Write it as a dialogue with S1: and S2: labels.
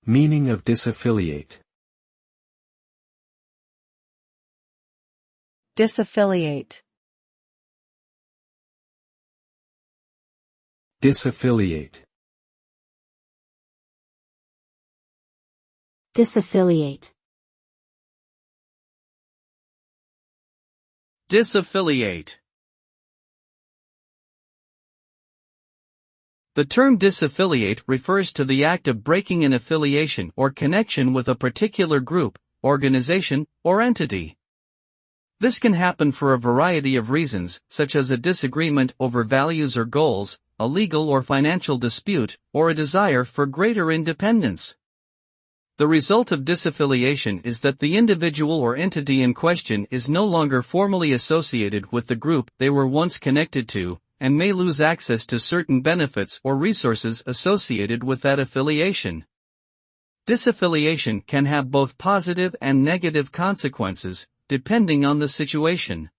S1: Meaning of disaffiliate.
S2: Disaffiliate.
S1: Disaffiliate.
S3: Disaffiliate.
S4: Disaffiliate. The term disaffiliate refers to the act of breaking an affiliation or connection with a particular group, organization, or entity. This can happen for a variety of reasons, such as a disagreement over values or goals, a legal or financial dispute, or a desire for greater independence. The result of disaffiliation is that the individual or entity in question is no longer formally associated with the group they were once connected to, and may lose access to certain benefits or resources associated with that affiliation. Disaffiliation can have both positive and negative consequences, depending on the situation.